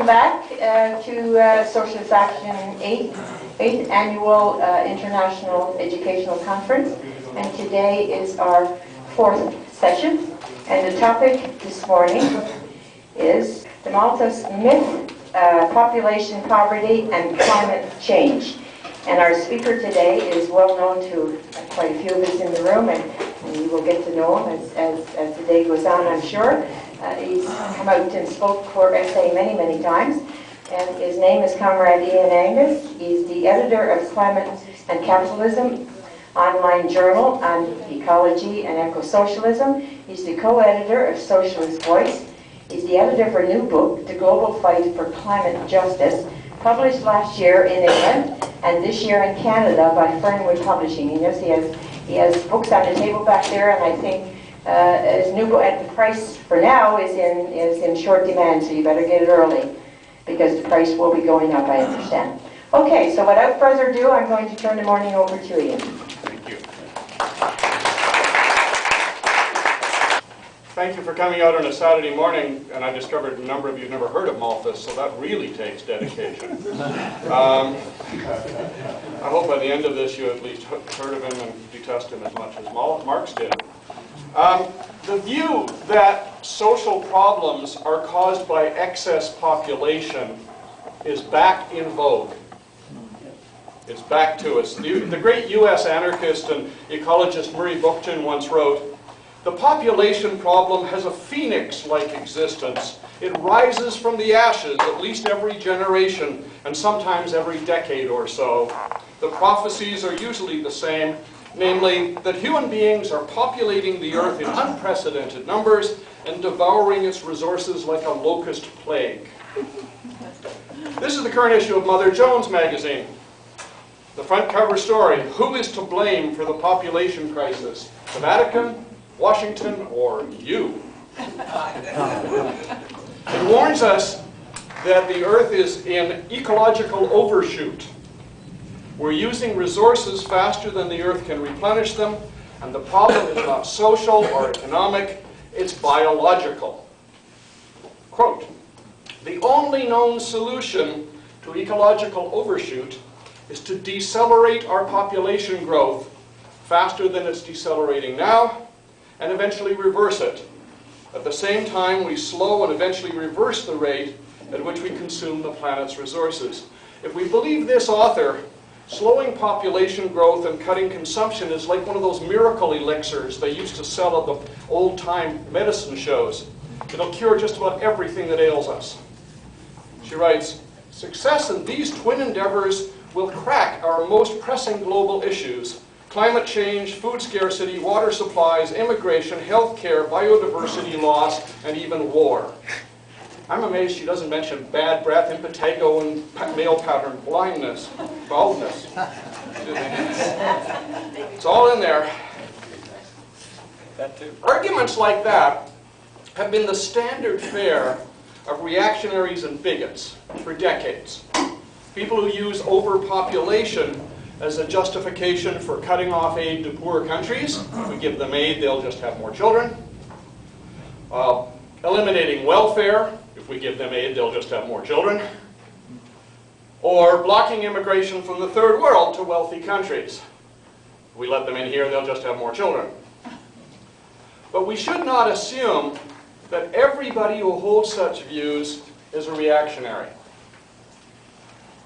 back to Socialist Action 8th Annual International Educational Conference, and today is our 4th session, and the topic this morning is the Malthus Myth, Population Poverty and Climate Change. And our speaker today is well known to quite a few of us in the room, and you will get to know him as the day goes on, I'm sure. He's come out and spoke for SA many times, and his name is Comrade Ian Angus. He's the editor of Climate and Capitalism, online journal on ecology and eco-socialism. He's the co-editor of Socialist Voice. He's the editor of a new book, The Global Fight for Climate Justice, published last year in England and this year in Canada by Fernwood Publishing. He has books on the table back there, and I think his new book at the price for now is in short demand, so you better get it early because the price will be going up, I understand. Okay, so without further ado, I'm going to turn the morning over to Ian. Thank you. Thank you for coming out on a Saturday morning, and I discovered a number of you have never heard of Malthus, so that really takes dedication. I hope by the end of this you at least heard of him and detest him as much as Marx did. The view that social problems are caused by excess population is back in vogue. It's back to us. The great US anarchist and ecologist Murray Bookchin once wrote, "The population problem has a phoenix-like existence. It rises from the ashes at least every generation and sometimes every decade or so. The prophecies are usually the same, namely that human beings are populating the earth in unprecedented numbers and devouring its resources like a locust plague." This is the current issue of Mother Jones magazine. The front cover story, who is to blame for the population crisis? The Vatican, Washington, or you? It warns us that the earth is in ecological overshoot. We're using resources faster than the earth can replenish them, and the problem is not social or economic, it's biological. Quote, "The only known solution to ecological overshoot is to decelerate our population growth faster than it's decelerating now, and eventually reverse it. At the same time, we slow and eventually reverse the rate at which we consume the planet's resources." If we believe this author, slowing population growth and cutting consumption is like one of those miracle elixirs they used to sell at the old-time medicine shows. It'll cure just about everything that ails us. She writes, "Success in these twin endeavors will crack our most pressing global issues: climate change, food scarcity, water supplies, immigration, healthcare, biodiversity loss, and even war." I'm amazed she doesn't mention bad breath, impetigo, and male pattern baldness. It's all in there. That too. Arguments like that have been the standard fare of reactionaries and bigots for decades. People who use overpopulation as a justification for cutting off aid to poor countries. If we give them aid, they'll just have more children. Eliminating welfare. If we give them aid, they'll just have more children. Or blocking immigration from the third world to wealthy countries. If we let them in here, they'll just have more children. But we should not assume that everybody who holds such views is a reactionary.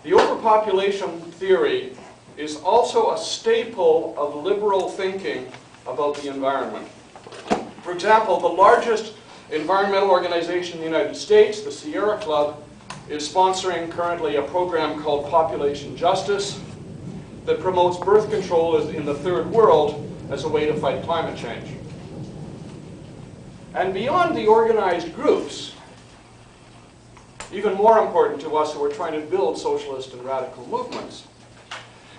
The overpopulation theory is also a staple of liberal thinking about the environment. For example, the largest environmental organization in the United States, the Sierra Club, is sponsoring currently a program called Population Justice that promotes birth control in the third world as a way to fight climate change. And beyond the organized groups, even more important to us who are trying to build socialist and radical movements,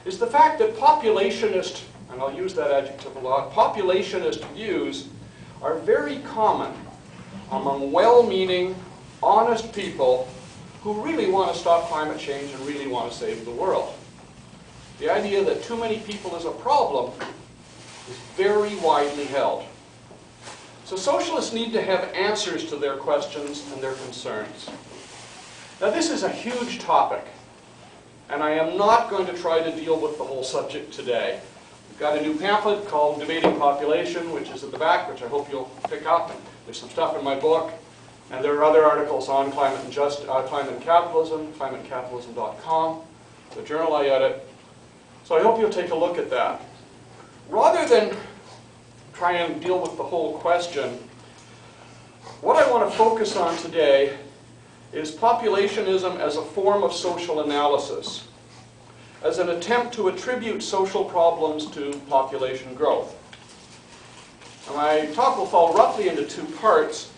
is the fact that populationist, and I'll use that adjective a lot, populationist views are very common among well-meaning, honest people who really want to stop climate change and really want to save the world. The idea that too many people is a problem is very widely held. So socialists need to have answers to their questions and their concerns. Now this is a huge topic, and I am not going to try to deal with the whole subject today. We've got a new pamphlet called Debating Population, which is at the back, which I hope you'll pick up. And there's some stuff in my book, and there are other articles on climate and capitalism, climateandcapitalism.com, the journal I edit. So I hope you'll take a look at that. Rather than try and deal with the whole question, what I want to focus on today is populationism as a form of social analysis, as an attempt to attribute social problems to population growth. And my talk will fall roughly into two parts.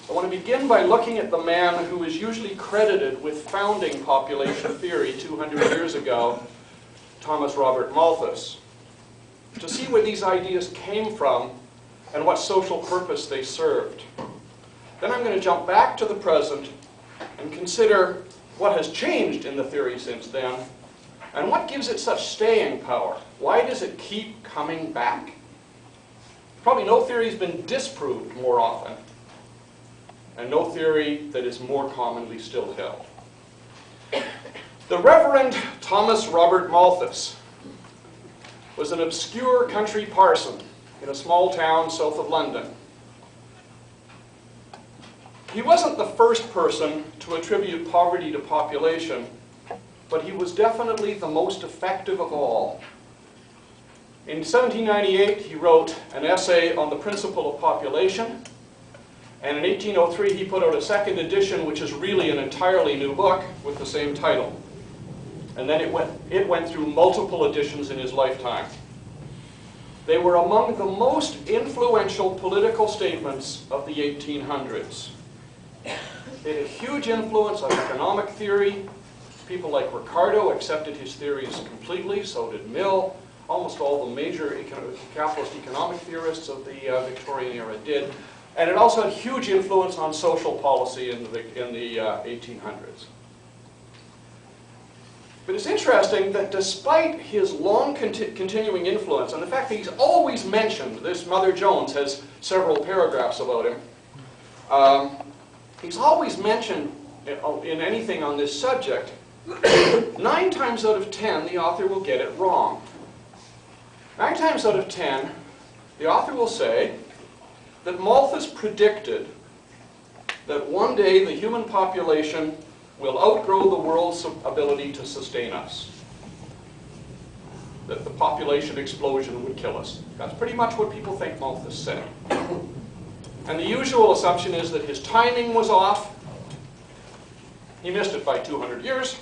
I want to begin by looking at the man who is usually credited with founding population theory 200 years ago, Thomas Robert Malthus, to see where these ideas came from and what social purpose they served. Then I'm going to jump back to the present and consider what has changed in the theory since then, and what gives it such staying power. Why does it keep coming back? Probably no theory has been disproved more often, and no theory that is more commonly still held. The Reverend Thomas Robert Malthus was an obscure country parson in a small town south of London. He wasn't the first person to attribute poverty to population, but he was definitely the most effective of all. In 1798, he wrote an essay on the principle of population, and in 1803 he put out a second edition, which is really an entirely new book with the same title. And then it went through multiple editions in his lifetime. They were among the most influential political statements of the 1800s. They had a huge influence on economic theory. People like Ricardo accepted his theories completely, so did Mill. Almost all the major capitalist economic theorists of the Victorian era did. And it also had huge influence on social policy in the 1800s. But it's interesting that despite his long continuing influence, and the fact that he's always mentioned, this Mother Jones has several paragraphs about him, he's always mentioned in anything on this subject, 9 times out of 10 the author will get it wrong. 9 times out of 10 the author will say that Malthus predicted that one day the human population will outgrow the world's ability to sustain us. That the population explosion would kill us. That's pretty much what people think Malthus said. And the usual assumption is that his timing was off. He missed it by 200 years.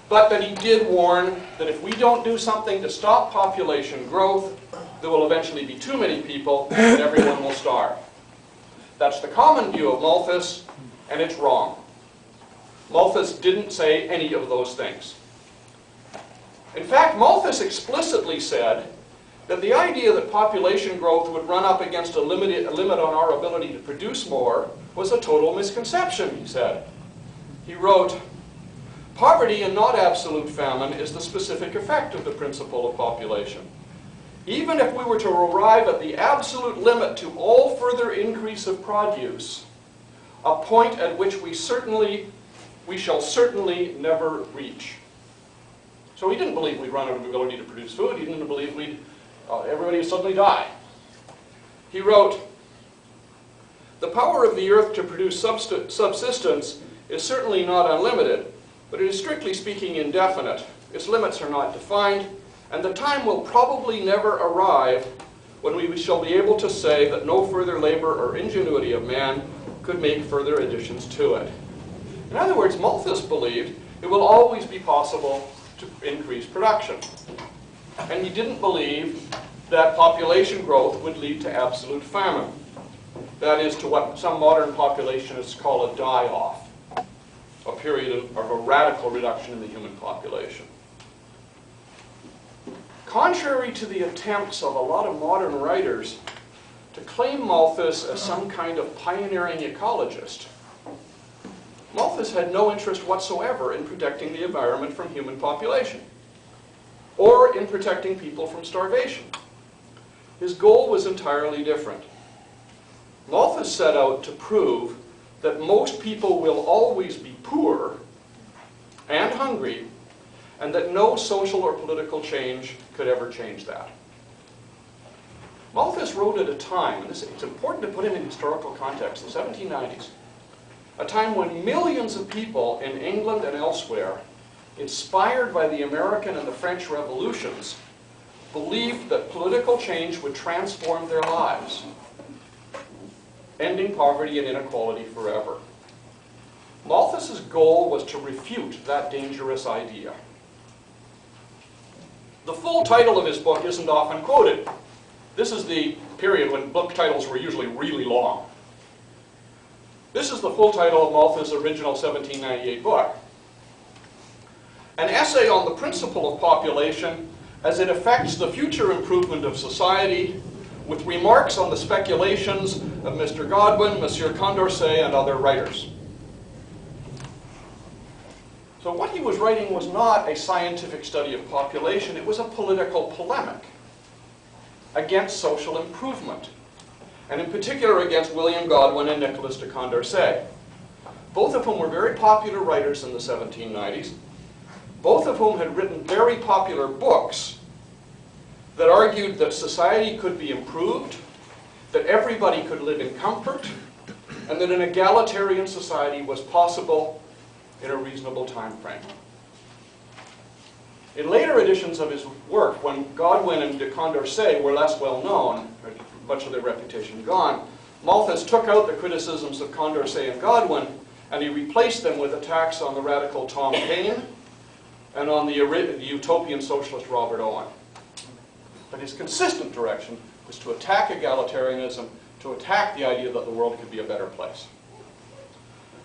But that he did warn that if we don't do something to stop population growth, there will eventually be too many people and everyone will starve. That's the common view of Malthus, and it's wrong. Malthus didn't say any of those things. In fact, Malthus explicitly said that the idea that population growth would run up against a limit on our ability to produce more was a total misconception, he said. He wrote, "Poverty and not absolute famine is the specific effect of the principle of population. Even if we were to arrive at the absolute limit to all further increase of produce, a point at which we shall certainly never reach." So he didn't believe we'd run out of ability to produce food. He didn't believe everybody would suddenly die. He wrote, "The power of the earth to produce subsistence is certainly not unlimited, but it is strictly speaking indefinite. Its limits are not defined, and the time will probably never arrive when we shall be able to say that no further labor or ingenuity of man could make further additions to it." In other words, Malthus believed it will always be possible to increase production. And he didn't believe that population growth would lead to absolute famine. That is, to what some modern populationists call a die-off, a period of a radical reduction in the human population. Contrary to the attempts of a lot of modern writers to claim Malthus as some kind of pioneering ecologist, Malthus had no interest whatsoever in protecting the environment from human population, or in protecting people from starvation. His goal was entirely different. Malthus set out to prove that most people will always be poor and hungry, and that no social or political change could ever change that. Malthus wrote at a time, and it's important to put him in historical context, the 1790s, a time when millions of people in England and elsewhere, inspired by the American and the French revolutions, believed that political change would transform their lives, ending poverty and inequality forever. Malthus's goal was to refute that dangerous idea. The full title of his book isn't often quoted. This is the period when book titles were usually really long. This is the full title of Malthus' original 1798 book. An essay on the principle of population as it affects the future improvement of society, with remarks on the speculations of Mr. Godwin, Monsieur Condorcet, and other writers. So what he was writing was not a scientific study of population, it was a political polemic against social improvement, and in particular against William Godwin and Nicolas de Condorcet, both of whom were very popular writers in the 1790s, both of whom had written very popular books that argued that society could be improved, that everybody could live in comfort, and that an egalitarian society was possible in a reasonable time frame. In later editions of his work, when Godwin and de Condorcet were less well known, or much of their reputation gone, Malthus took out the criticisms of Condorcet and Godwin, and he replaced them with attacks on the radical Tom Paine and on the utopian socialist Robert Owen. But his consistent direction was to attack egalitarianism, to attack the idea that the world could be a better place.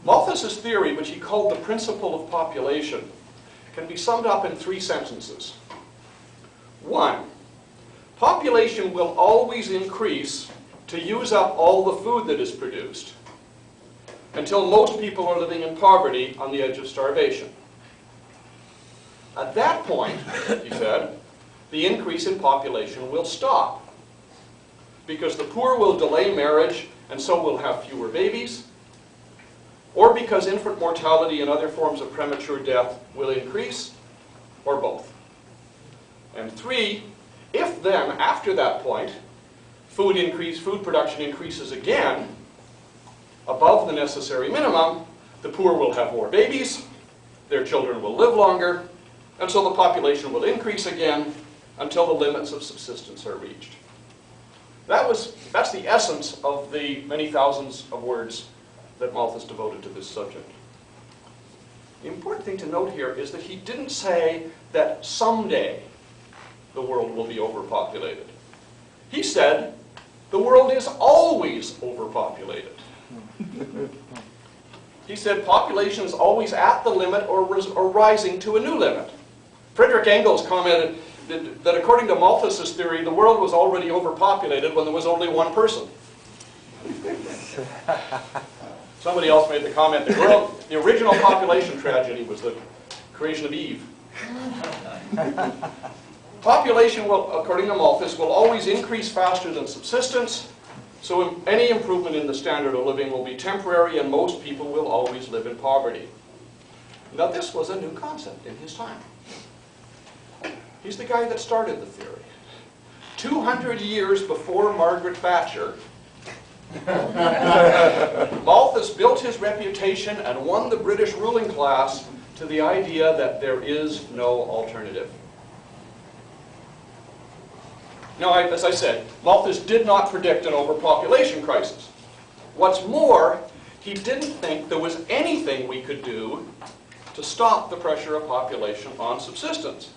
Malthus's theory, which he called the principle of population, can be summed up in 3 sentences. 1, population will always increase to use up all the food that is produced, until most people are living in poverty on the edge of starvation. At that point, he said, the increase in population will stop, because the poor will delay marriage and so will have fewer babies, or because infant mortality and other forms of premature death will increase, or both. And 3, if then, after that point, food production increases again, above the necessary minimum, the poor will have more babies, their children will live longer, and so the population will increase again until the limits of subsistence are reached. That's the essence of the many thousands of words that Malthus devoted to this subject. The important thing to note here is that he didn't say that someday the world will be overpopulated. He said the world is always overpopulated. He said population is always at the limit or rising to a new limit. Friedrich Engels commented that according to Malthus's theory, the world was already overpopulated when there was only one person. Somebody else made the comment, the original population tragedy was the creation of Eve. Population will, according to Malthus, will always increase faster than subsistence, so any improvement in the standard of living will be temporary and most people will always live in poverty. Now this was a new concept in his time. He's the guy that started the theory. 200 years before Margaret Thatcher, Malthus built his reputation and won the British ruling class to the idea that there is no alternative. Now, as I said, Malthus did not predict an overpopulation crisis. What's more, he didn't think there was anything we could do to stop the pressure of population on subsistence.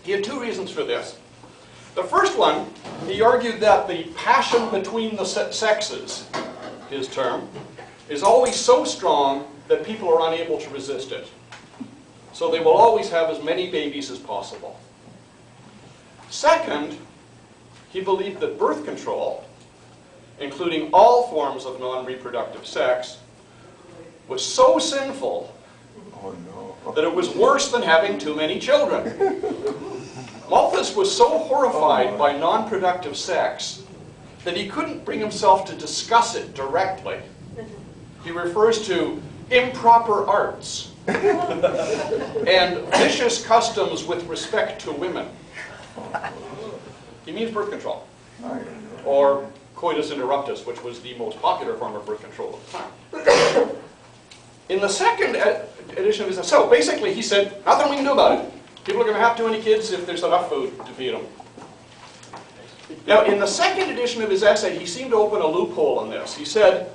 He had 2 reasons for this. The first one, he argued that the passion between the sexes, his term, is always so strong that people are unable to resist it. So they will always have as many babies as possible. Second, he believed that birth control, including all forms of non-reproductive sex, was so sinful that it was worse than having too many children. Malthus was so horrified by non-productive sex that he couldn't bring himself to discuss it directly. he refers to improper arts and vicious customs with respect to women. He means birth control, or coitus interruptus, which was the most popular form of birth control at the time. In the second edition of his, so basically he said, nothing we can do about it. People are going to have too many kids if there's enough food to feed them. Now, in the second edition of his essay, he seemed to open a loophole on this. He said,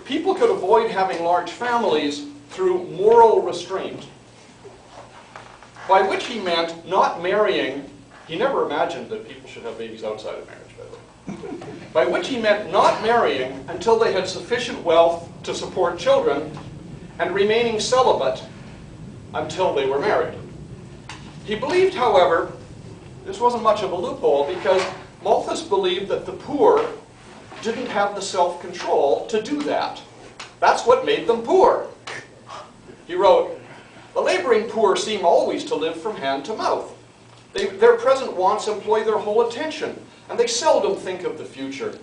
people could avoid having large families through moral restraint, by which he meant not marrying. He never imagined that people should have babies outside of marriage, by the way. By which he meant not marrying until they had sufficient wealth to support children and remaining celibate until they were married. He believed, however, this wasn't much of a loophole because Malthus believed that the poor didn't have the self-control to do that. That's what made them poor. He wrote, the laboring poor seem always to live from hand to mouth. Their present wants employ their whole attention, and they seldom think of the future.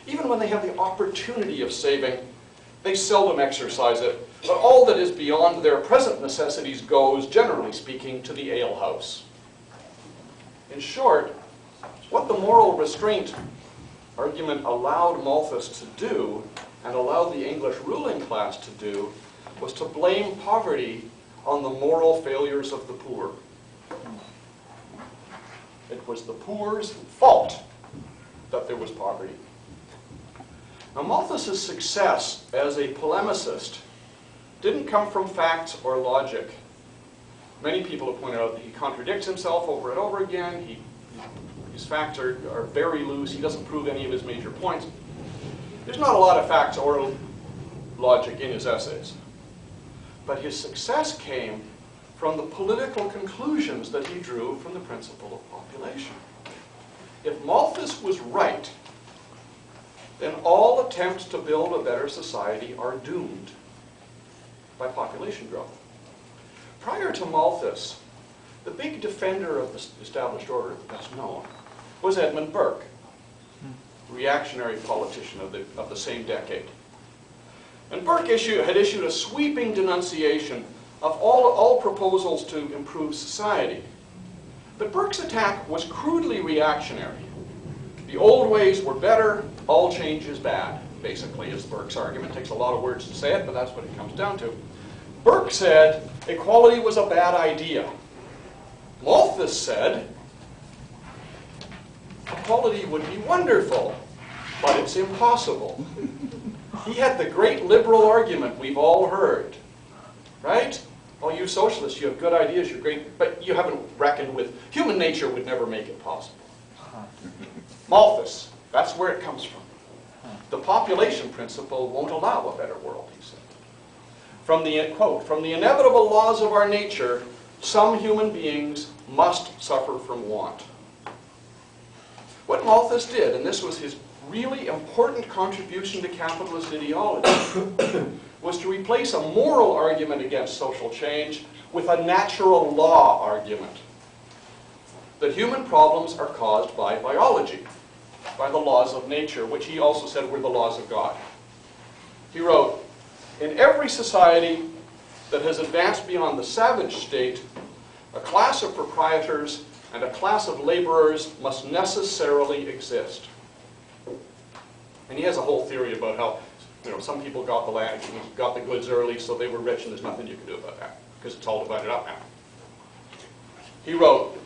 Even when they have the opportunity of saving, they seldom exercise it, but all that is beyond their present necessities goes, generally speaking, to the alehouse. In short, what the moral restraint argument allowed Malthus to do, and allowed the English ruling class to do, was to blame poverty on the moral failures of the poor. It was the poor's fault that there was poverty. Now, Malthus's success as a polemicist didn't come from facts or logic. Many people have pointed out that he contradicts himself over and over again. His facts are very loose. He doesn't prove any of his major points. There's not a lot of facts or logic in his essays. But his success came from the political conclusions that he drew from the principle of population. If Malthus was right, then all attempts to build a better society are doomed by population growth. Prior to Malthus, the big defender of the established order, the best known, was Edmund Burke, reactionary politician of the same decade. And Burke had issued a sweeping denunciation of all proposals to improve society. But Burke's attack was crudely reactionary. The old ways were better, all change is bad, basically, is Burke's argument. It takes a lot of words to say it, but that's what it comes down to. Burke said equality was a bad idea. Malthus said equality would be wonderful, but it's impossible. He had the great liberal argument we've all heard, right? Oh, you socialists, you have good ideas, you're great, but you haven't reckoned with human nature would never make it possible. Malthus, that's where it comes from. The population principle won't allow a better world, he said. From the, quote, from the inevitable laws of our nature, some human beings must suffer from want. What Malthus did, and this was his really important contribution to capitalist ideology, was to replace a moral argument against social change with a natural law argument. That human problems are caused by biology, by the laws of nature, which he also said were the laws of God. He wrote, in every society that has advanced beyond the savage state, a class of proprietors and a class of laborers must necessarily exist. And he has a whole theory about how, some people got the land, got the goods early, so they were rich, and there's nothing you can do about that, because it's all divided up now. He wrote,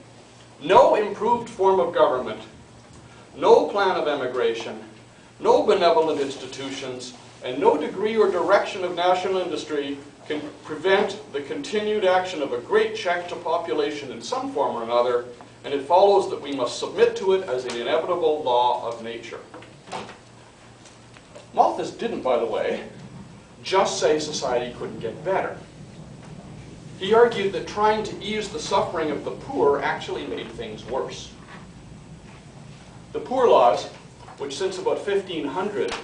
no improved form of government, no plan of emigration, no benevolent institutions, and no degree or direction of national industry can prevent the continued action of a great check to population in some form or another, and it follows that we must submit to it as an inevitable law of nature. Malthus didn't, by the way, just say society couldn't get better. He argued that trying to ease the suffering of the poor actually made things worse. The Poor Laws, which since about 1500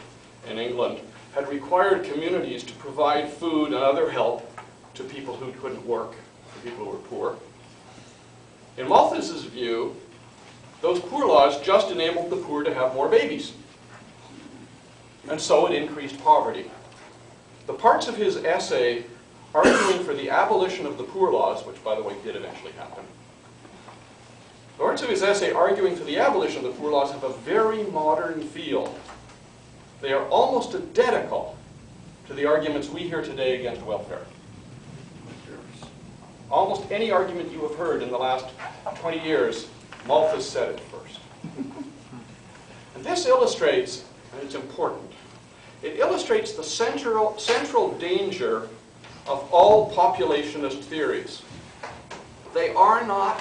in England had required communities to provide food and other help to people who couldn't work, to people who were poor. In Malthus's view, those poor laws just enabled the poor to have more babies. And so it increased poverty. the parts of his essay arguing for the abolition of the poor laws, which, by the way, did eventually happen, the parts of his essay arguing for the abolition of the poor laws have a very modern feel. They are almost identical to the arguments we hear today against welfare. Almost any argument you have heard in the last 20 years, Malthus said it first. And this illustrates, and it's important, it illustrates the central danger of all populationist theories. They are not,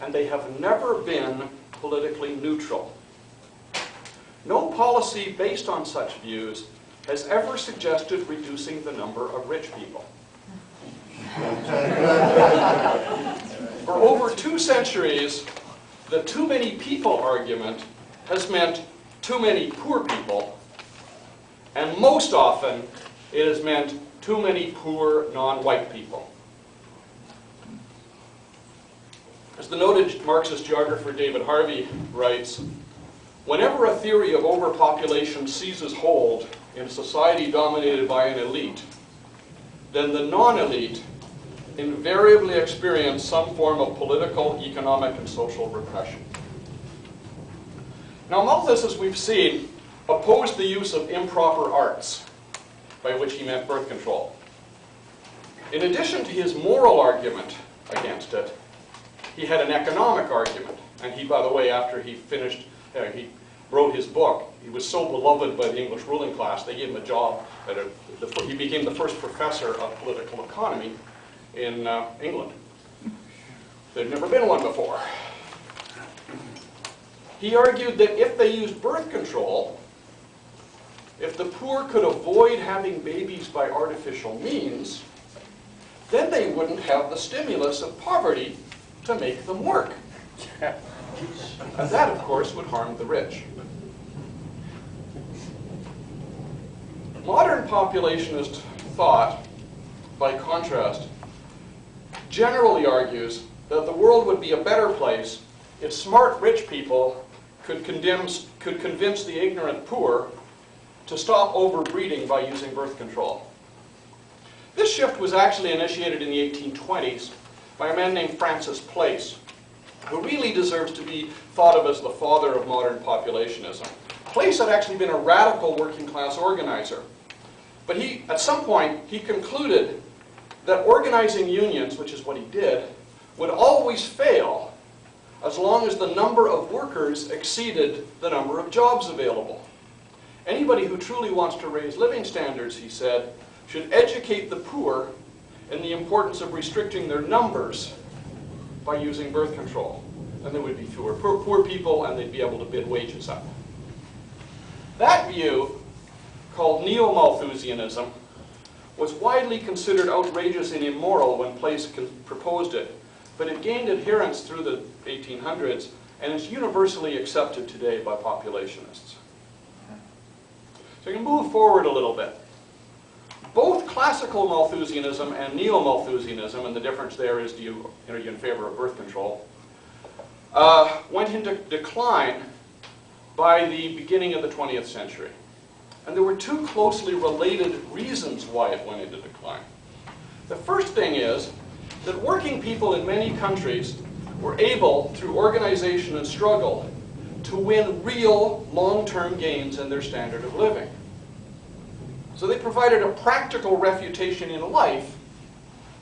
and they have never been, politically neutral. No policy based on such views has ever suggested reducing the number of rich people. For over 2 centuries, the too many people argument has meant too many poor people, and most often it has meant too many poor non-white people. As the noted Marxist geographer David Harvey writes, whenever a theory of overpopulation seizes hold in a society dominated by an elite, then the non-elite invariably experience some form of political, economic, and social repression. Now, Malthus, as we've seen, opposed the use of improper arts, by which he meant birth control. In addition to his moral argument against it, he had an economic argument. And he, by the way, after he finished, he wrote his book, he was so beloved by the English ruling class, they gave him a job at he became the first professor of political economy in England. There'd never been one before. He argued that if they used birth control, if the poor could avoid having babies by artificial means, then they wouldn't have the stimulus of poverty to make them work. And that, of course, would harm the rich. Modern populationist thought, by contrast, generally argues that the world would be a better place if smart rich people could convince the ignorant poor to stop overbreeding by using birth control. This shift was actually initiated in the 1820s by a man named Francis Place, who really deserves to be thought of as the father of modern populationism. Place had actually been a radical working class organizer, but at some point he concluded that organizing unions, which is what he did, would always fail as long as the number of workers exceeded the number of jobs available. Anybody who truly wants to raise living standards, he said, should educate the poor in the importance of restricting their numbers by using birth control. And there would be fewer poor people, and they'd be able to bid wages up. That view, called Neo-Malthusianism, was widely considered outrageous and immoral when Place proposed it, but it gained adherents through the 1800s, and is universally accepted today by populationists. So you can move forward a little bit. Both classical Malthusianism and Neo-Malthusianism, and the difference there is, are you in favor of birth control, went into decline by the beginning of the 20th century. And there were 2 closely related reasons why it went into decline. The first thing is that working people in many countries were able, through organization and struggle, to win real long-term gains in their standard of living. So they provided a practical refutation in life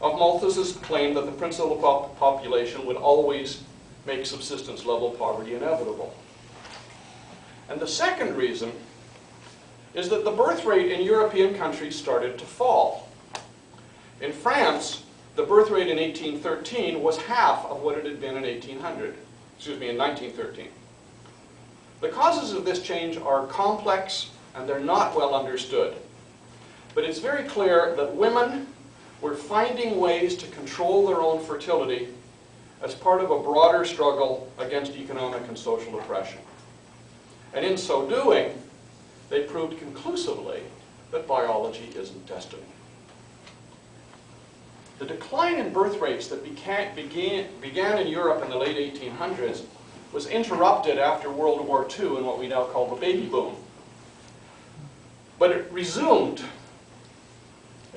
of Malthus's claim that the principle of population would always make subsistence level poverty inevitable. And the second reason is that the birth rate in European countries started to fall. In France, the birth rate in 1813 was half of what it had been in 1913. The causes of this change are complex and they're not well understood. But it's very clear that women were finding ways to control their own fertility as part of a broader struggle against economic and social oppression. And in so doing, they proved conclusively that biology isn't destiny. The decline in birth rates that began in Europe in the late 1800s was interrupted after World War II in what we now call the baby boom. But it resumed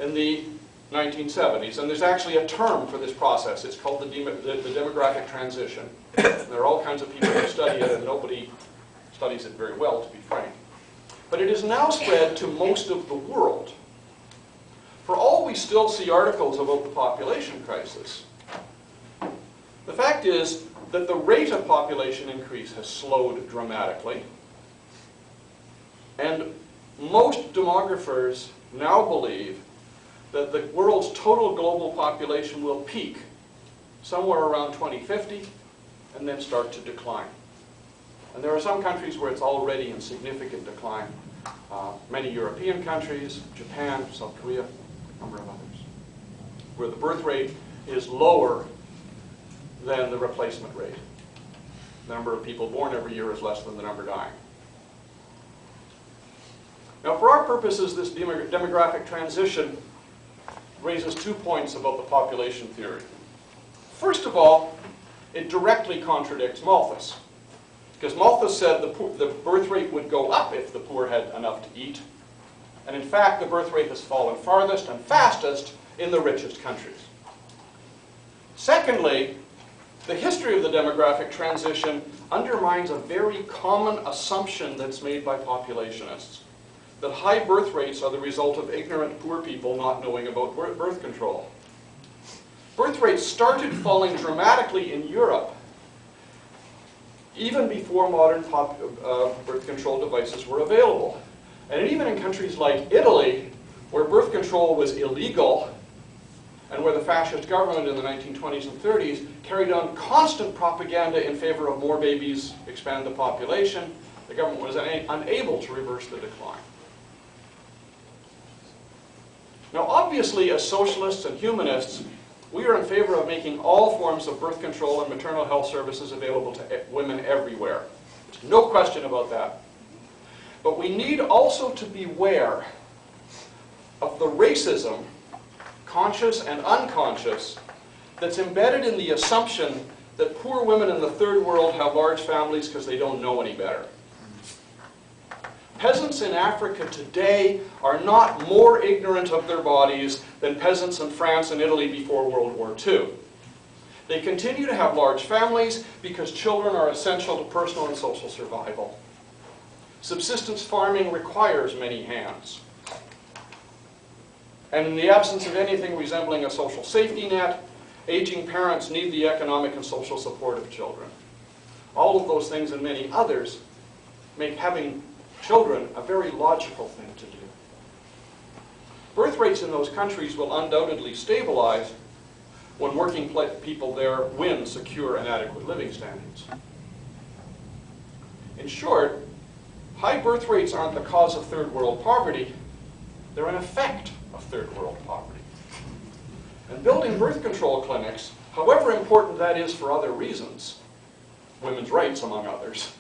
in the 1970s. And there's actually a term for this process. It's called the demographic transition. There are all kinds of people who study it, and nobody studies it very well, to be frank. But it is now spread to most of the world. For all we still see articles about the population crisis, the fact is that the rate of population increase has slowed dramatically. And most demographers now believe that the world's total global population will peak somewhere around 2050 and then start to decline. And there are some countries where it's already in significant decline. Many European countries, Japan, South Korea, a number of others, where the birth rate is lower than the replacement rate. The number of people born every year is less than the number dying. Now, for our purposes, this demographic transition raises 2 points about the population theory. First of all, it directly contradicts Malthus. Because Malthus said the birth rate would go up if the poor had enough to eat. And in fact, the birth rate has fallen farthest and fastest in the richest countries. Secondly, the history of the demographic transition undermines a very common assumption that's made by populationists, that high birth rates are the result of ignorant poor people not knowing about birth control. Birth rates started falling dramatically in Europe even before modern birth control devices were available. And even in countries like Italy, where birth control was illegal, and where the fascist government in the 1920s and 30s carried on constant propaganda in favor of more babies, expand the population, the government was unable to reverse the decline. Now, obviously, as socialists and humanists, we are in favor of making all forms of birth control and maternal health services available to women everywhere. There's no question about that. But we need also to beware of the racism, conscious and unconscious, that's embedded in the assumption that poor women in the third world have large families because they don't know any better. Peasants in Africa today are not more ignorant of their bodies than peasants in France and Italy before World War II. They continue to have large families because children are essential to personal and social survival. Subsistence farming requires many hands. And in the absence of anything resembling a social safety net, aging parents need the economic and social support of children. All of those things and many others make having children a very logical thing to do. Birth rates in those countries will undoubtedly stabilize when working people there win secure and adequate living standards. In short, high birth rates aren't the cause of third world poverty, they're an effect of third world poverty. And building birth control clinics, however important that is for other reasons, women's rights among others,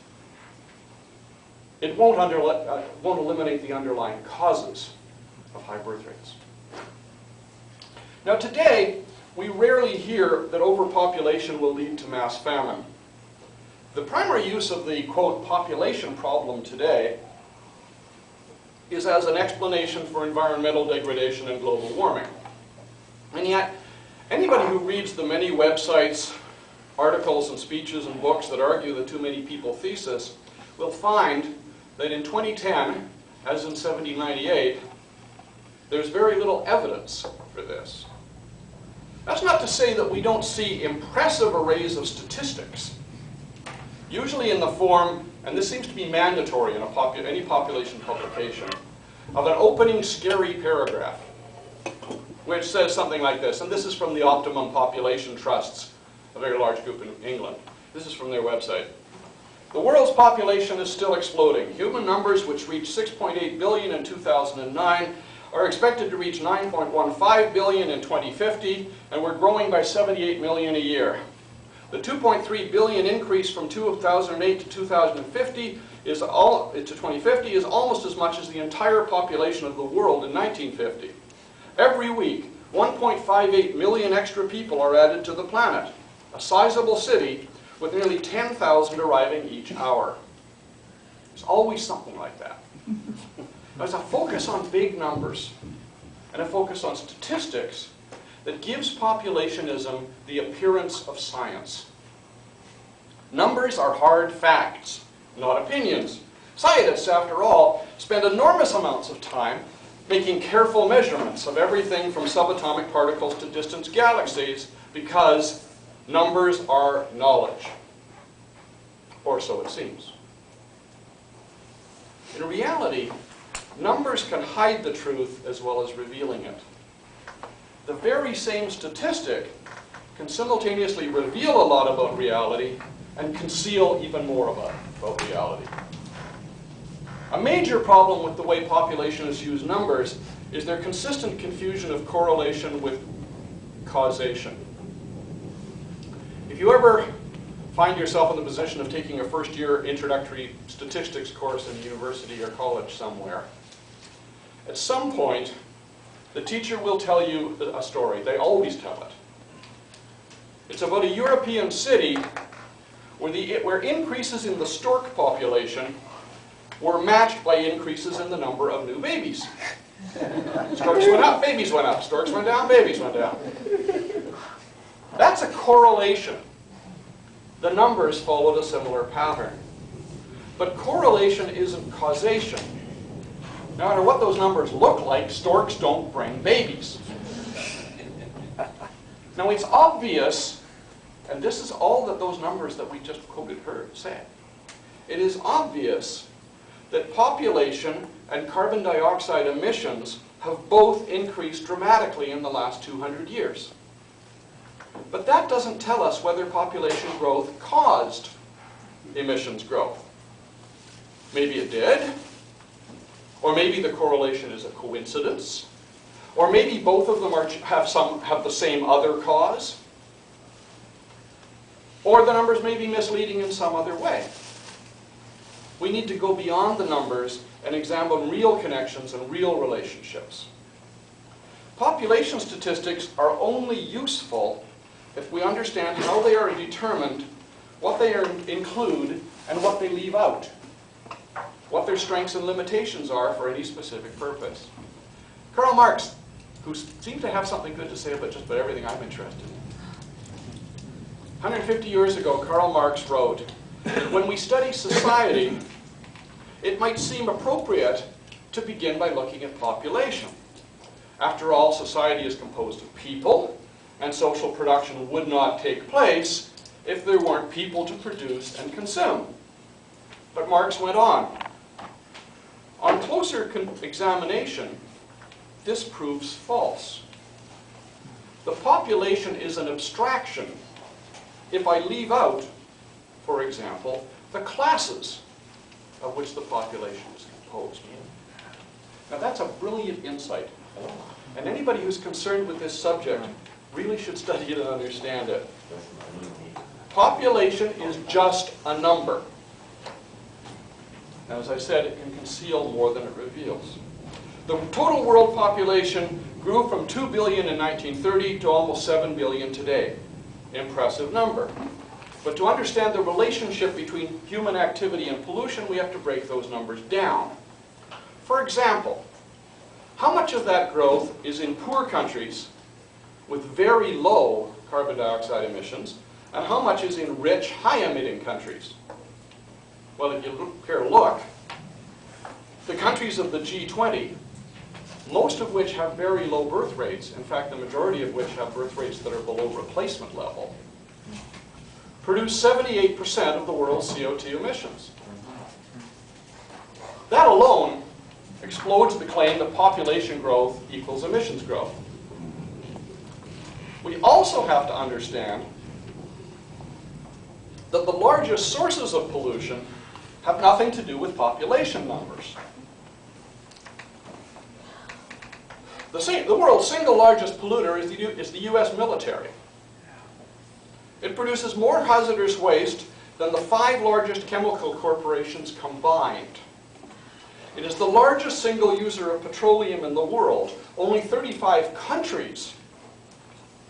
it won't eliminate the underlying causes of high birth rates. Now today, we rarely hear that overpopulation will lead to mass famine. The primary use of the, quote, population problem today is as an explanation for environmental degradation and global warming. And yet, anybody who reads the many websites, articles, and speeches and books that argue the too many people thesis will find that in 2010, as in 1798, there's very little evidence for this. That's not to say that we don't see impressive arrays of statistics, usually in the form, and this seems to be mandatory in any population publication, of an opening scary paragraph, which says something like this, and this is from the Optimum Population Trusts, a very large group in England. This is from their website. The world's population is still exploding. Human numbers, which reached 6.8 billion in 2009, are expected to reach 9.15 billion in 2050, and we're growing by 78 million a year. The 2.3 billion increase from 2008 to 2050 is to 2050 is almost as much as the entire population of the world in 1950. Every week, 1.58 million extra people are added to the planet, a sizable city with nearly 10,000 arriving each hour. There's always something like that. There's a focus on big numbers. and a focus on statistics that gives populationism the appearance of science. Numbers are hard facts, not opinions. Scientists, after all, spend enormous amounts of time making careful measurements of everything from subatomic particles to distant galaxies because numbers are knowledge. Or so it seems. In reality, numbers can hide the truth as well as revealing it. The very same statistic can simultaneously reveal a lot about reality and conceal even more about reality. A major problem with the way populationists use numbers is their consistent confusion of correlation with causation. If you ever find yourself in the position of taking a first-year introductory statistics course in university or college somewhere, at some point, the teacher will tell you a story. They always tell it. It's about a European city where increases in the stork population were matched by increases in the number of new babies. Storks went up, babies went up. Storks went down, babies went down. That's a correlation. The numbers followed a similar pattern. But correlation isn't causation. No matter what those numbers look like, storks don't bring babies. Now it's obvious, and this is all that those numbers that we just quoted her said. It is obvious that population and carbon dioxide emissions have both increased dramatically in the last 200 years. But that doesn't tell us whether population growth caused emissions growth. Maybe it did, or maybe the correlation is a coincidence, or maybe both of them have the same other cause, or the numbers may be misleading in some other way. We need to go beyond the numbers and examine real connections and real relationships. Population statistics are only useful if we understand how they are determined, what they include, and what they leave out, what their strengths and limitations are for any specific purpose. Karl Marx, who seems to have something good to say about just about everything I'm interested in. 150 years ago, Karl Marx wrote, when we study society, it might seem appropriate to begin by looking at population. After all, society is composed of people, and social production would not take place if there weren't people to produce and consume. But Marx went on. On closer examination, this proves false. The population is an abstraction if I leave out, for example, the classes of which the population is composed. Now that's a brilliant insight. And anybody who's concerned with this subject really should study it and understand it. Population is just a number. Now, as I said, it can conceal more than it reveals. The total world population grew from 2 billion in 1930 to almost 7 billion today. Impressive number. But to understand the relationship between human activity and pollution, we have to break those numbers down. For example, how much of that growth is in poor countries with very low carbon dioxide emissions, and how much is in rich, high-emitting countries? Well, if you look, the countries of the G20, most of which have very low birth rates, in fact, the majority of which have birth rates that are below replacement level, produce 78% of the world's CO2 emissions. That alone explodes the claim that population growth equals emissions growth. We also have to understand that the largest sources of pollution have nothing to do with population numbers. The world's single largest polluter is the US military. It produces more hazardous waste than the 5 largest chemical corporations combined. It is the largest single user of petroleum in the world. Only 35 countries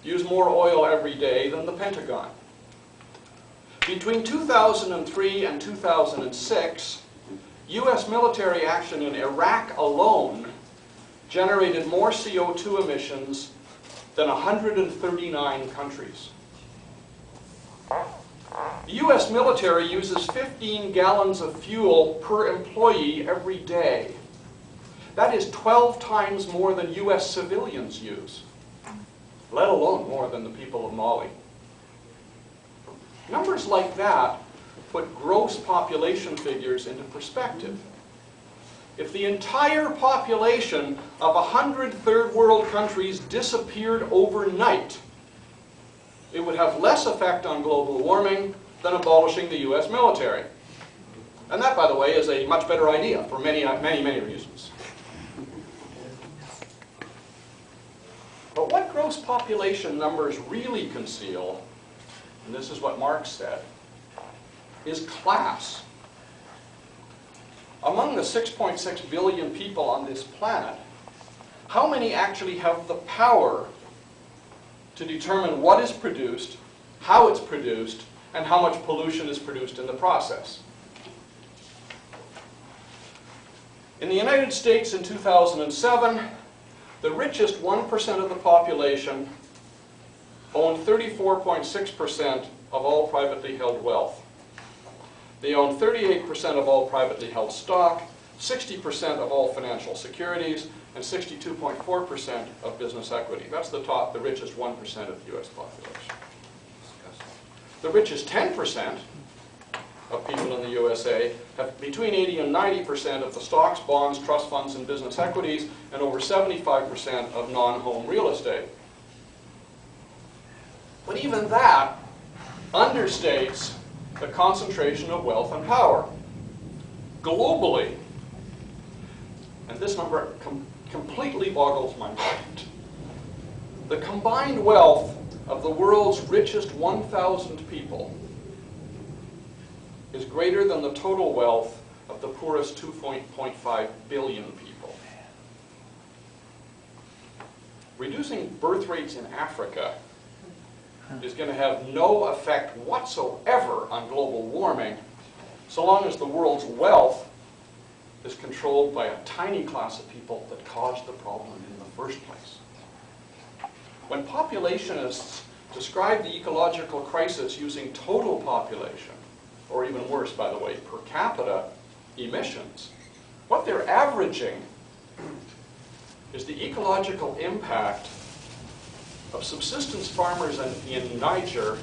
use more oil every day than the Pentagon. Between 2003 and 2006, US military action in Iraq alone generated more CO2 emissions than 139 countries. The US military uses 15 gallons of fuel per employee every day. That is 12 times more than US civilians use, let alone more than the people of Mali. Numbers like that put gross population figures into perspective. If the entire population of 100 third world countries disappeared overnight, it would have less effect on global warming than abolishing the US military. And that, by the way, is a much better idea for many, many reasons. But what gross population numbers really conceal, and this is what Marx said, is class. Among the 6.6 billion people on this planet, how many actually have the power to determine what is produced, how it's produced, and how much pollution is produced in the process? In the United States in 2007, the richest 1% of the population owned 34.6% of all privately held wealth. They own 38% of all privately held stock, 60% of all financial securities, and 62.4% of business equity. That's the richest 1% of the US population. The richest 10% of people in the USA have between 80 and 90% of the stocks, bonds, trust funds, and business equities, and over 75% of non-home real estate. But even that understates the concentration of wealth and power. Globally, and this number completely boggles my mind, the combined wealth of the world's richest 1,000 people is greater than the total wealth of the poorest 2.5 billion people. Reducing birth rates in Africa is going to have no effect whatsoever on global warming so long as the world's wealth is controlled by a tiny class of people that caused the problem in the first place. When populationists describe the ecological crisis using total population, or even worse, by the way, per capita emissions, what they're averaging is the ecological impact of subsistence farmers in Niger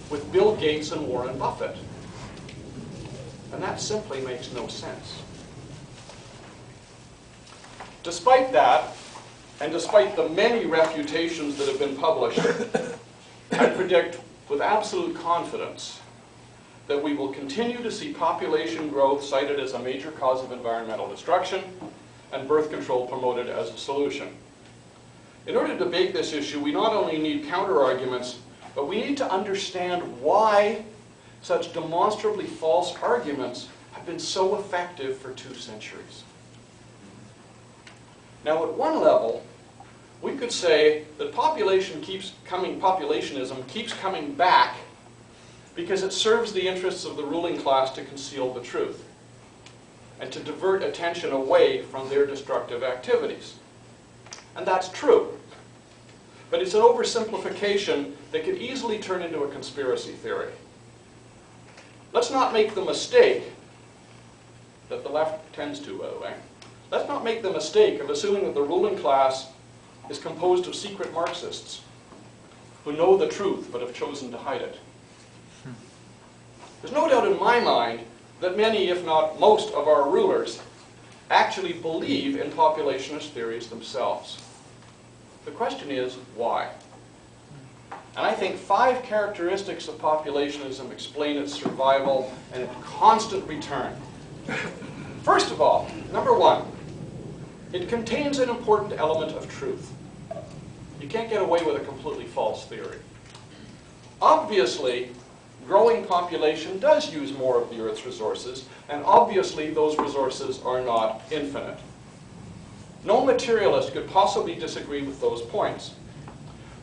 with Bill Gates and Warren Buffett. And that simply makes no sense. Despite that, and despite the many refutations that have been published, I predict with absolute confidence that we will continue to see population growth cited as a major cause of environmental destruction and birth control promoted as a solution. In order to debate this issue, we not only need counter-arguments, but we need to understand why such demonstrably false arguments have been so effective for 2 centuries. Now, at one level, we could say that populationism keeps coming back because it serves the interests of the ruling class to conceal the truth and to divert attention away from their destructive activities. And that's true. But it's an oversimplification that could easily turn into a conspiracy theory. Let's not make the mistake that the left tends to, by the way. Let's not make the mistake of assuming that the ruling class is composed of secret Marxists who know the truth but have chosen to hide it. There's no doubt in my mind that many, if not most, of our rulers actually believe in populationist theories themselves. The question is, why? And I think 5 characteristics of populationism explain its survival and its constant return. First of all, number 1, it contains an important element of truth. You can't get away with a completely false theory. Obviously, growing population does use more of the Earth's resources, and obviously those resources are not infinite. No materialist could possibly disagree with those points.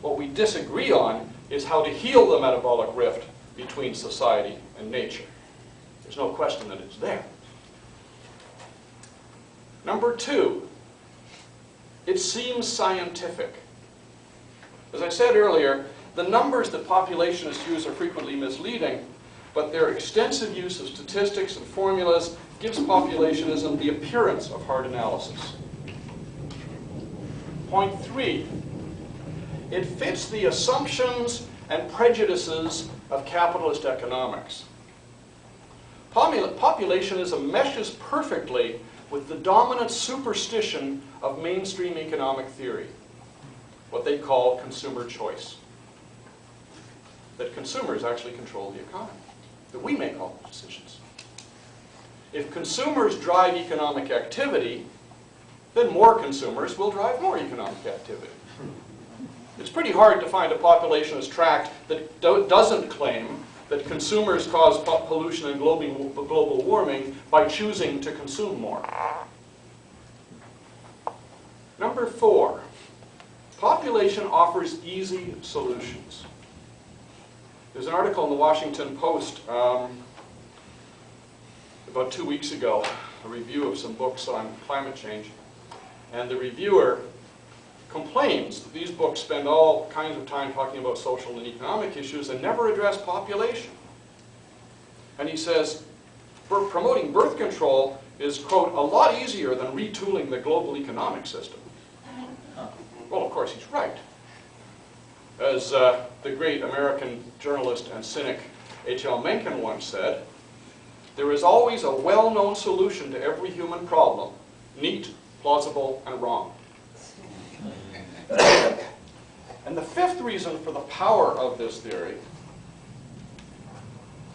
What we disagree on is how to heal the metabolic rift between society and nature. There's no question that it's there. Number 2, It seems scientific. As I said earlier, the numbers that populationists use are frequently misleading, but their extensive use of statistics and formulas gives populationism the appearance of hard analysis. Point 3, it fits the assumptions and prejudices of capitalist economics. Populationism meshes perfectly with the dominant superstition of mainstream economic theory, what they call consumer choice. That consumers actually control the economy, that we make all the decisions. If consumers drive economic activity, then more consumers will drive more economic activity. It's pretty hard to find a populationist tract that doesn't claim that consumers cause pollution and global warming by choosing to consume more. Number 4, population offers easy solutions. There's an article in the Washington Post about 2 weeks ago, a review of some books on climate change, and the reviewer complains that these books spend all kinds of time talking about social and economic issues and never address population. And he says, promoting birth control is, quote, a lot easier than retooling the global economic system. Well, of course, he's right. As the great American journalist and cynic H.L. Mencken once said, there is always a well-known solution to every human problem, neat, plausible, and wrong. And the 5th reason for the power of this theory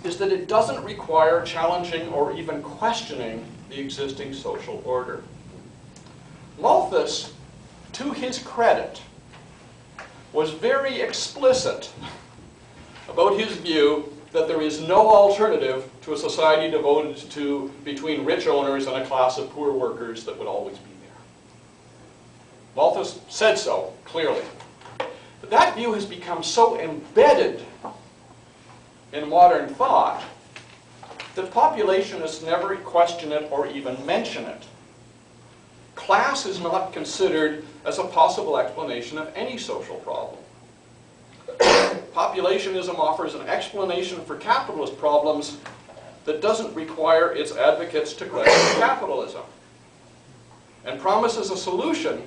is that it doesn't require challenging or even questioning the existing social order. Malthus, to his credit, was very explicit about his view that there is no alternative to a society devoted to between rich owners and a class of poor workers that would always be there. Malthus said so, clearly. But that view has become so embedded in modern thought that populationists never question it or even mention it. Class is not considered as a possible explanation of any social problem. Populationism offers an explanation for capitalist problems that doesn't require its advocates to question capitalism, and promises a solution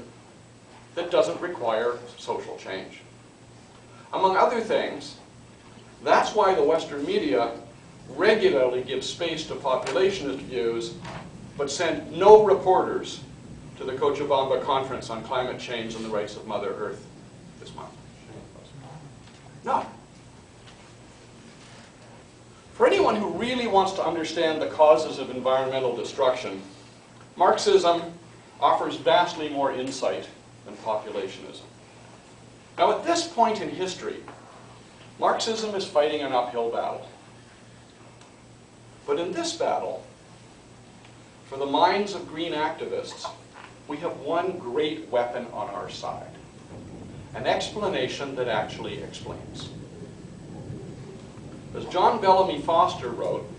that doesn't require social change. Among other things, that's why the Western media regularly give space to populationist views, but send no reporters to the Cochabamba Conference on Climate Change and the Rights of Mother Earth this month. None. For anyone who really wants to understand the causes of environmental destruction, Marxism offers vastly more insight than populationism. Now, at this point in history, Marxism is fighting an uphill battle. But in this battle, for the minds of green activists, we have one great weapon on our side: an explanation that actually explains. As John Bellamy Foster wrote,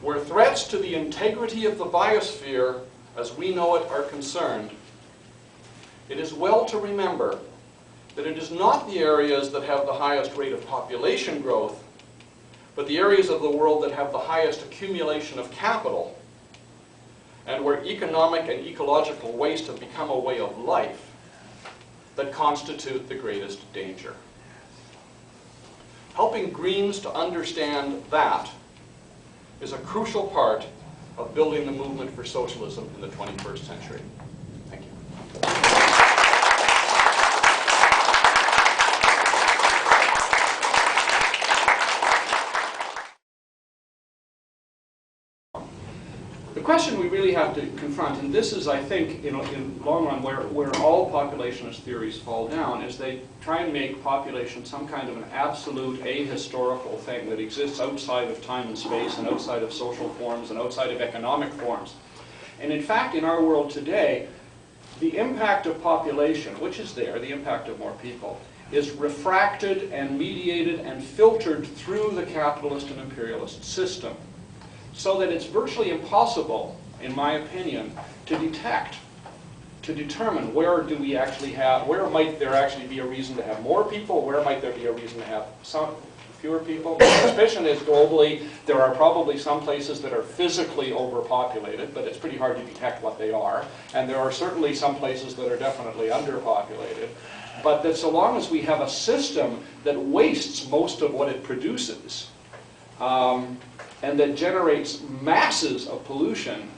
where threats to the integrity of the biosphere as we know it are concerned, it is well to remember that it is not the areas that have the highest rate of population growth, but the areas of the world that have the highest accumulation of capital, and where economic and ecological waste have become a way of life, that constitute the greatest danger. Helping Greens to understand that is a crucial part of building the movement for socialism in the 21st century. Thank you. The question we really have to confront, and this is, I think, in the long run, where all populationist theories fall down, is they try and make population some kind of an absolute ahistorical thing that exists outside of time and space and outside of social forms and outside of economic forms. And in fact, in our world today, the impact of population, which is there, the impact of more people, is refracted and mediated and filtered through the capitalist and imperialist system, so that it's virtually impossible, in my opinion, to detect to determine where do we actually have, where might there actually be a reason to have more people, where might there be a reason to have fewer people. My suspicion is globally there are probably some places that are physically overpopulated, but it's pretty hard to detect what they are. And there are certainly some places that are definitely underpopulated. But that so long as we have a system that wastes most of what it produces, and that generates masses of pollution,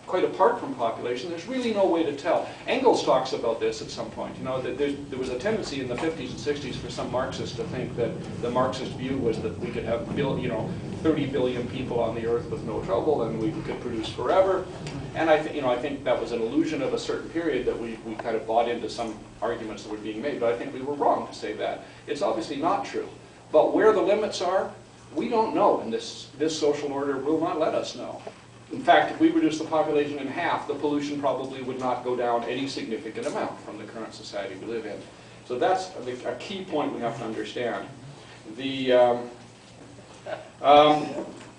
quite apart from population, there's really no way to tell. Engels talks about this at some point. You know, that there was a tendency in the 50s and 60s for some Marxists to think that the Marxist view was that we could have 30 billion people on the earth with no trouble, and we could produce forever. And I think that was an illusion of a certain period that we kind of bought into some arguments that were being made. But I think we were wrong to say that. It's obviously not true. But where the limits are, we don't know, and this social order will not let us know. In fact, if we reduce the population in half, the pollution probably would not go down any significant amount from the current society we live in. So that's a key point we have to understand.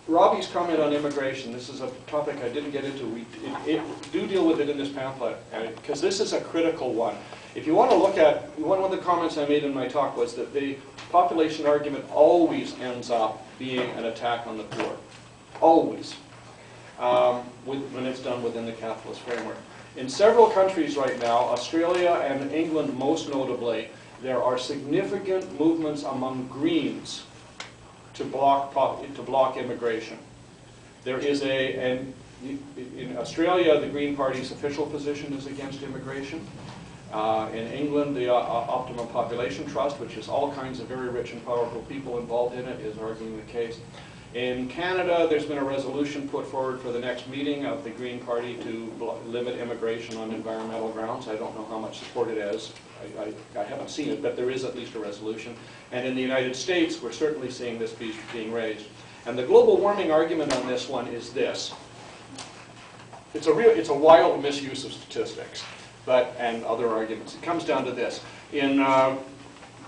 Robbie's comment on immigration, this is a topic I didn't get into. We do deal with it in this pamphlet, because this is a critical one. If you want to look at, one of the comments I made in my talk was that the population argument always ends up being an attack on the poor. Always. When it's done within the capitalist framework. In several countries right now, Australia and England most notably, there are significant movements among Greens to block immigration. There is in Australia, the Green Party's official position is against immigration. In England, the Optimum Population Trust, which is all kinds of very rich and powerful people involved in it, is arguing the case. In Canada, there's been a resolution put forward for the next meeting of the Green Party to limit immigration on environmental grounds. I don't know how much support it has. I haven't seen it, but there is at least a resolution. And in the United States, we're certainly seeing this being raised. And the global warming argument on this one is this. It's a wild misuse of statistics, and other arguments. It comes down to this. In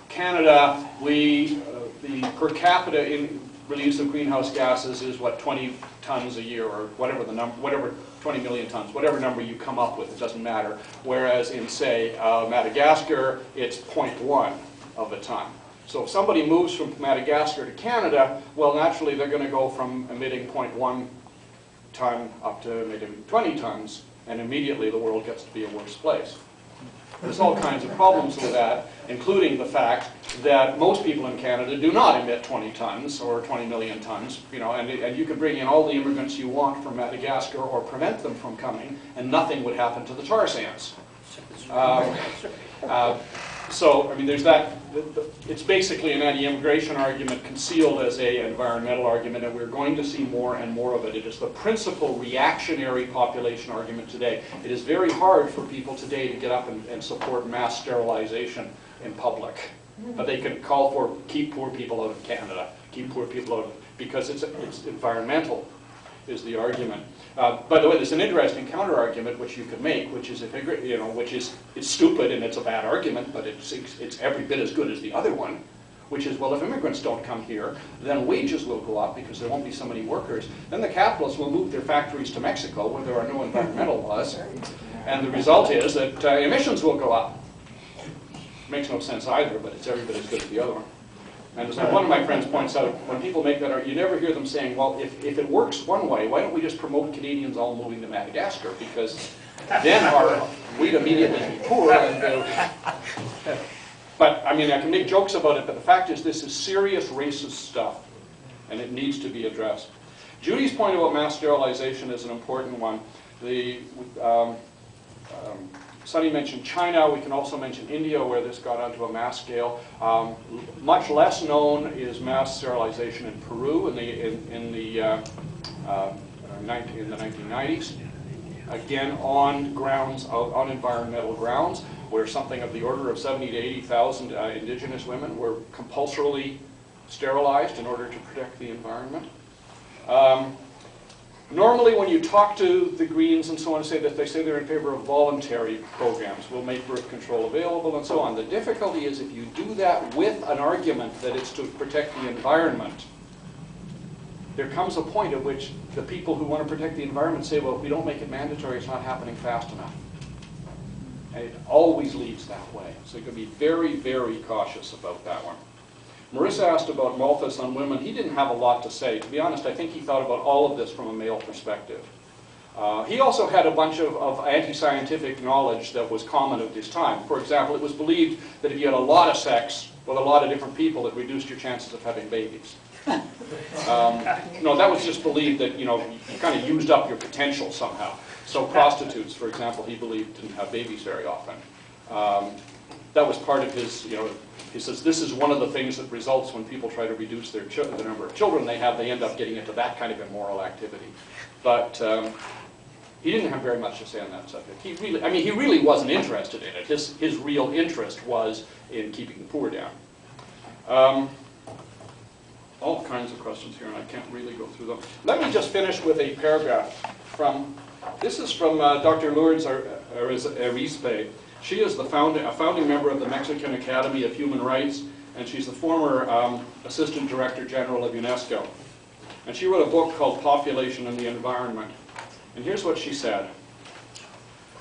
Canada, the per capita release of greenhouse gases is what, 20 tons a year, or whatever the number, 20 million tons, whatever number you come up with, it doesn't matter. Whereas in, say, Madagascar, it's 0.1 of a ton. So if somebody moves from Madagascar to Canada, well, naturally they're going to go from emitting 0.1 ton up to emitting 20 tons, and immediately the world gets to be a worse place. There's all kinds of problems with that, including the fact that most people in Canada do not emit 20 tons or 20 million tons, and you could bring in all the immigrants you want from Madagascar or prevent them from coming, and nothing would happen to the tar sands. So, I mean, there's that. It's basically an anti-immigration argument concealed as an environmental argument, and we're going to see more and more of it. It is the principal reactionary population argument today. It is very hard for people today to get up and support mass sterilization in public. But they can call for keep poor people out of Canada, keep poor people out of, because it's environmental, is the argument. By the way, there's an interesting counter-argument which you could make, which is it's stupid and it's a bad argument, but it's every bit as good as the other one, which is, well, if immigrants don't come here, then wages will go up because there won't be so many workers. Then the capitalists will move their factories to Mexico where there are no environmental laws, and the result is that emissions will go up. Makes no sense either, but it's every bit as good as the other one. And as one of my friends points out, when people make that argument, you never hear them saying, well, if it works one way, why don't we just promote Canadians all moving to Madagascar? Because then we'd immediately be poor. But, I mean, I can make jokes about it, but the fact is this is serious racist stuff, and it needs to be addressed. Judy's point about mass sterilization is an important one. Sonny mentioned China. We can also mention India, where this got onto a mass scale. Much less known is mass sterilization in Peru in the 1990s. Again, on environmental grounds, where something of the order of 70 to 80,000 indigenous women were compulsorily sterilized in order to protect the environment. Normally, when you talk to the Greens and so on, they say they're in favor of voluntary programs. We'll make birth control available and so on. The difficulty is if you do that with an argument that it's to protect the environment, there comes a point at which the people who want to protect the environment say, well, if we don't make it mandatory, it's not happening fast enough. And it always leads that way. So you can be very, very cautious about that one. Marissa asked about Malthus on women. He didn't have a lot to say. To be honest, I think he thought about all of this from a male perspective. He also had a bunch of anti-scientific knowledge that was common at his time. For example, it was believed that if you had a lot of sex with a lot of different people, it reduced your chances of having babies. No, that was just believed that, you know, you kind of used up your potential somehow. So prostitutes, for example, he believed didn't have babies very often. That was part of his, you know, he says this is one of the things that results when people try to reduce the number of children they have, they end up getting into that kind of immoral activity. But he didn't have very much to say on that subject. He really wasn't interested in it. His real interest was in keeping the poor down. All kinds of questions here, and I can't really go through them. Let me just finish with a paragraph from, this is from Dr. Lourdes Arizpe. She is a founding member of the Mexican Academy of Human Rights, and she's the former Assistant Director General of UNESCO. And she wrote a book called Population and the Environment. And here's what she said.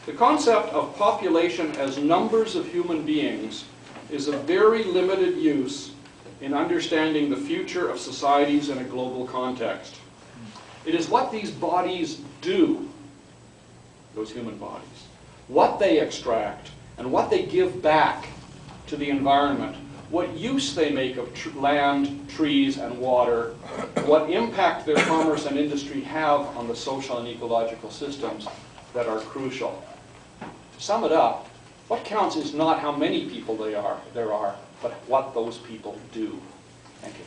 The concept of population as numbers of human beings is of very limited use in understanding the future of societies in a global context. It is what these bodies do, those human bodies, what they extract, and what they give back to the environment, what use they make of land, trees, and water, what impact their commerce and industry have on the social and ecological systems that are crucial. To sum it up, what counts is not how many people there are, but what those people do. Thank you.